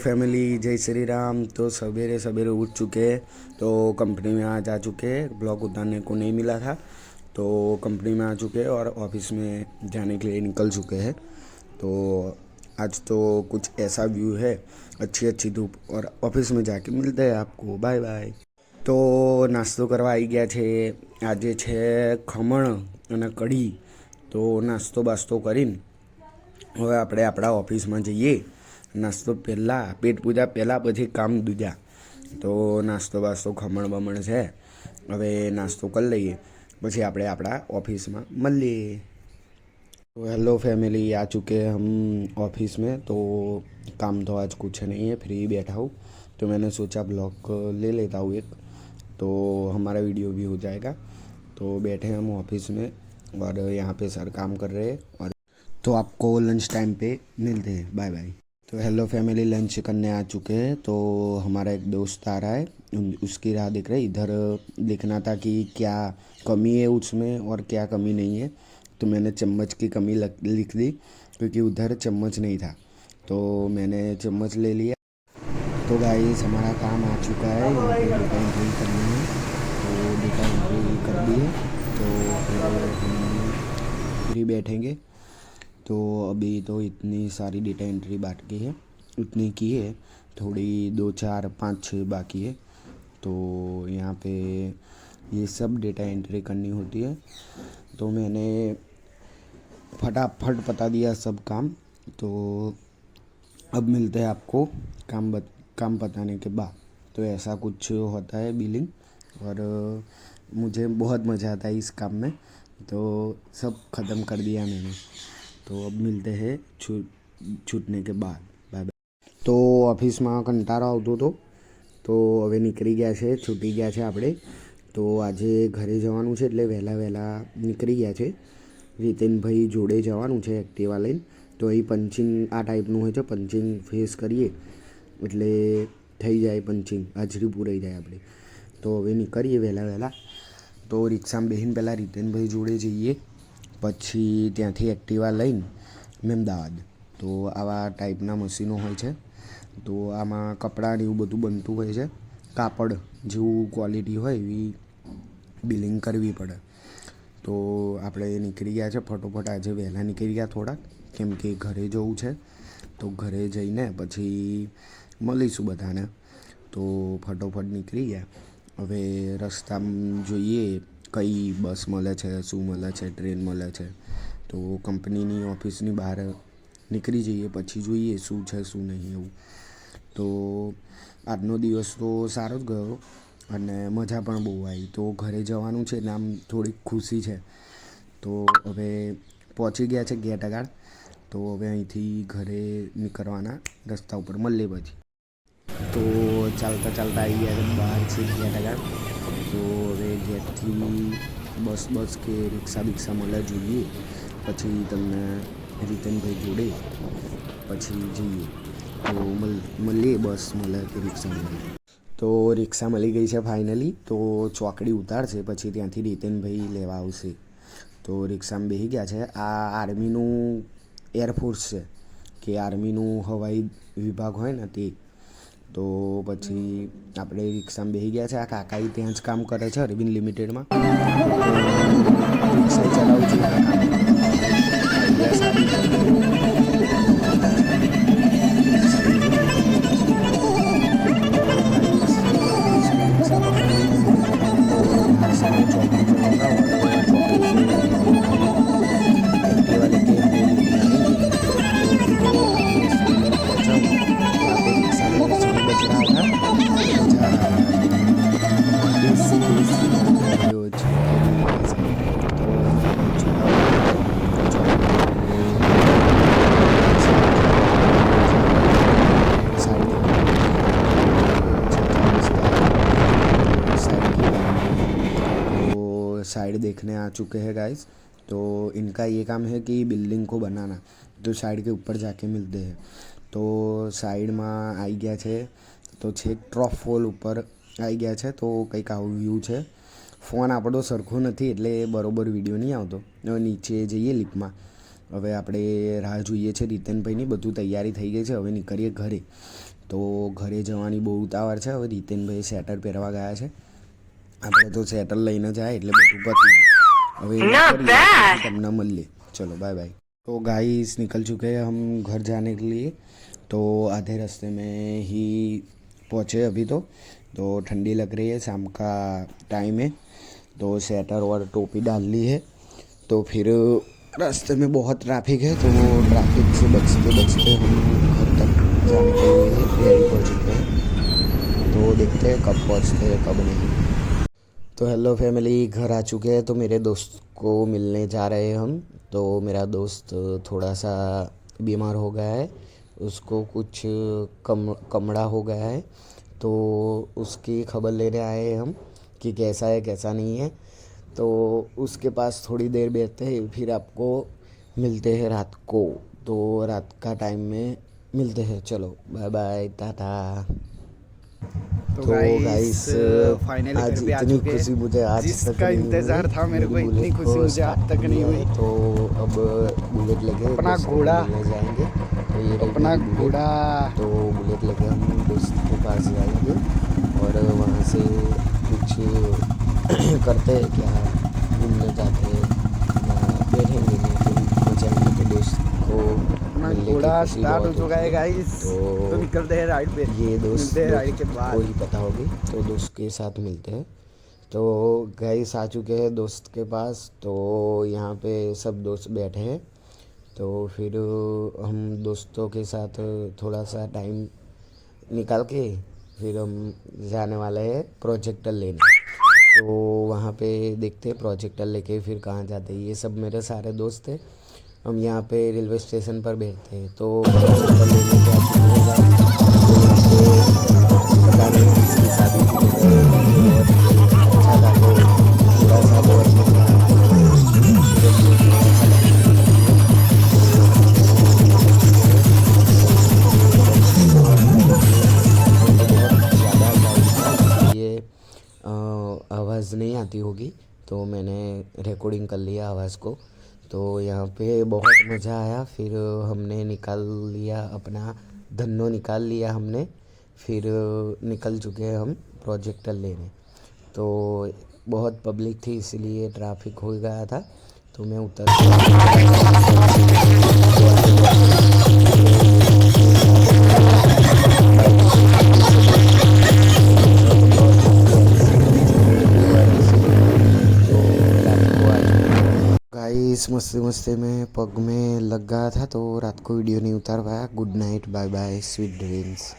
Family, जय श्री राम। तो सवेरे सवेरे उठ चुके, तो कंपनी में आज आ चुके। ब्लॉग उतारने को नहीं मिला था, तो कंपनी में आ चुके और ऑफिस में जाने के लिए निकल चुके हैं। तो आज तो कुछ ऐसा व्यू है, अच्छी अच्छी धूप, और ऑफिस में जाके मिलते हैं आपको। Bye bye. तो नाश्तो करवा आई गया छे। આજે છે ખમણ અને કઢી। તો નાસ્તો બાસ્તો કરીને હવે આપણે આપણા ઓફિસમાં જઈએ। નાસ્તો પહેલાં, પેટ પૂજા પહેલાં, પછી કામ દૂજા। તો નાસ્તો બાસ્તો ખમણ બમણ છે, હવે નાસ્તો કરી લઈએ, પછી આપણે આપણા ऑफिसમાં મળીએ। तो हेलो फैमिली, आ चुके हैं हम ऑफिस में। तो काम तो आज कुछ नहीं है, फ्री बैठा हूँ, तो मैंने सोचा ब्लॉग ले लेता हूँ एक, तो हमारा वीडियो भी हो जाएगा। तो बैठे हम ऑफिस में और यहाँ पे सर काम कर रहे हैं, और तो आपको लंच टाइम पे मिलते हैं। Bye bye. तो हेलो फैमिली, लंच करने आ चुके हैं। तो हमारा एक दोस्त आ रहा है, उसकी राह देख रहे। इधर देखना था कि क्या कमी है उसमें और क्या कमी नहीं है। तो मैंने चम्मच की कमी लिख दी, क्योंकि उधर चम्मच नहीं था, तो मैंने चम्मच ले लिया। तो गाइस, हमारा काम आ चुका है, यहाँ पे डेटा एंट्री करनी है, तो डेटा एंट्री कर दी है। तो फिर हम फ्री बैठेंगे। तो अभी तो इतनी सारी डेटा एंट्री बाकी है, उतनी की है, थोड़ी 2 4 5 6 बाकी है। तो यहाँ पे ये सब डेटा एंट्री करनी होती है। तो मैंने फटाफट बता दिया सब काम। तो अब मिलते हैं आपको काम बताने के बाद। तो ऐसा कुछ होता है बिलिंग, और मुझे बहुत मज़ा आता है इस काम में। तो सब ख़त्म कर दिया मैंने। तो अब मिलते हैं छूटने के बाद। Bye bye. तो ऑफिसમાં કંટાળો આવતો હતો, તો હવે નીકળી ગયા છે, છૂટી ગયા છે આપણે। તો આજે ઘરે જવાનું છે, એટલે વહેલા નીકળી ગયા છે। રીતેનભાઈ જોડે જવાનું છે એક્ટિવા લઈને। તો અહીં પંચિંગ આ ટાઈપનું હોય છે, પંચિંગ ફેસ કરીએ એટલે થઈ જાય પંચિંગ, હાજરી પૂરાઈ જાય આપણે। તો હવે નીકળીએ વહેલા। તો રિક્ષામાં બેસીને પહેલાં રીતેનભાઈ જોડે જઈએ, પછી ત્યાંથી એક્ટિવા લઈને મહેમદાવાદ। તો આવા ટાઈપના મશીનો હોય છે, તો આમાં કપડાં ને એવું બધું બનતું હોય છે। કાપડ જેવું ક્વોલિટી હોય એવી બિલિંગ કરવી પડે। તો આપણે નીકળી ગયા છે ફટોફટ। આજે વહેલા નીકળી ગયા થોડાક, કેમ કે ઘરે જવું છે। તો ઘરે જઈને પછી મળીશું બધાને। તો ફટોફટ નીકળી ગયા। હવે રસ્તામાં જોઈએ કઈ બસ મળે છે, શું મળે છે, ટ્રેન મળે છે। તો કંપનીની ઓફિસની બહાર નીકળી જઈએ, પછી જોઈએ શું છે શું નહીં એવું। તો આજનો દિવસ તો સારો જ ગયો, અને મજા પણ બહુ આવી। તો ઘરે જવાનું છે, આમ થોડીક ખુશી છે। તો હવે પહોંચી ગયા છે ગેટ આગળ। તો હવે અહીંથી ઘરે નીકળવાના રસ્તા ઉપર મળીએ પછી। તો ચાલતા આવી ગયા છે બહાર છે ગેટ આગળ। તો હવે ગેટથી બસ કે રિક્ષા મળે જોઈએ, પછી તમને રીતનભાઈ જોડે પછી જઈએ। તો મળીએ, બસ મળે કે રિક્ષા મળે। તો રિક્ષા મળી ગઈ છે ફાઇનલી। તો ચોકડી ઉતારશે, પછી ત્યાંથી રીતનભાઈ લેવા આવશે। તો રિક્ષામાં બેસી ગયા છે। આ આર્મીનું એરફોર્સ છે, કે આર્મીનું હવાઈ વિભાગ હોય ને તે। તો પછી આપણે રિક્ષામાં બેસી ગયા છે। આ કાકાઈ ત્યાં જ કામ કરે છે, અરવિંદ લિમિટેડમાં। રિક્ષા ચલાવું છું, આઈડિયા સારી છે। साइड देखने आ चुके हैं गाइस। तो इनका ये काम है कि बिल्डिंग को बनाना। तो साइड के ऊपर जाके मिलते हैं। तो साइड में आई गया है, तो छेक ट्रॉफ फॉल ऊपर आई गया है। तो કંઈક આવું વ્યૂ છે। ફોન આપણો સરખો નથી, એટલે બરોબર વિડીયો નહીં આવતો। હવે નીચે જઈએ લિફ્ટમાં। હવે આપણે રાહ જોઈએ છે રીતનભાઈની, બધું તૈયારી થઈ ગઈ છે, હવે નીકળીએ ઘરે। તો ઘરે જવાની બહુ ઉતાવળ છે. હવે રીતેનભાઈ સ્વેટર પહેરવા ગયા છે. આપણે તો સ્વેટર લઈને જાય એટલે બધું પતી गया. હવે તમને મળીએ. चलो बाय बाय. तो गाइस निकल चुके हैं हम घर जाने के लिए. तो आधे रास्ते में ही पहुँचे अभी. तो ठंडी लग रही है, शाम का टाइम है. तो स्वेटर और टोपी डाल ली है. तो फिर रास्ते में बहुत ट्रैफिक है, तो ट्रैफिक से बचते बचते हम घर तक जाने के लिए रेडी पहुँच चुके हैं. तो देखते हैं कब पहुँचते हैं कब नहीं. तो हेलो फैमिली, घर आ चुके हैं. तो मेरे दोस्त को मिलने जा रहे हैं हम. तो मेरा दोस्त थोड़ा सा बीमार हो गया है, उसको कुछ कमड़ा हो गया है. तो उसकी खबर लेने आए हैं हम कि कैसा है कैसा नहीं है. तो उसके पास थोड़ी देर बैठते हैं, फिर आपको मिलते हैं रात को. तो रात का टाइम में मिलते हैं. चलो बाय बाय, टाटा. तो गाइस फाइनली आज इतनी खुशी मुझे आज तक नहीं इंतजार था मेरे को. इतनी खुशी मुझे आज तक नहीं हुई. तो अब बुलेट लेके अपना घोड़ा ले जाएंगे. तो ये अपना घोड़ा. तो बुलेट लेके हम दोस्त के पास जाएंगे और वहाँ से कुछ करते हैं, क्या घूमने जाते हैं, बैठेंगे फिर मचाएंगे. तो दोस्त को घोड़ा स्टार्ट हो चुका है गाइस. तो निकलते हैं राइड पे. ये दोस्त राइड के बाद को ही पता होगी. तो दोस्त के साथ मिलते हैं. तो गाइस आ चुके हैं दोस्त के पास. तो यहाँ पे सब दोस्त बैठे हैं. तो फिर हम दोस्तों के साथ थोड़ा सा टाइम निकाल के फिर हम जाने वाले हैं प्रोजेक्टर लेने. तो वहाँ पे देखते हैं प्रोजेक्टर लेके फिर कहाँ जाते हैं. ये सब मेरे सारे दोस्त हैं. हम यहाँ पे रेलवे स्टेशन पर बैठते हैं. तो प्रोजेक्टर लेने के पता नहीं किसकी शादी थी, अच्छा था. तो थोड़ा सा बहुत आवाज़ नहीं आती होगी, तो मैंने रिकॉर्डिंग कर लिया आवाज़ को. तो यहाँ पे बहुत मज़ा आया. फिर हमने निकाल लिया अपना धन्नो निकाल लिया हमने. फिर निकल चुके हैं हम प्रोजेक्टर लेने. तो बहुत पब्लिक थी इसलिए ट्रैफिक हो गया था. तो मैं उतर गाइस मस्ती मस्ती में पग में लग गया था, तो रात को वीडियो नहीं उतार पाया. Good night, bye bye, sweet dreams.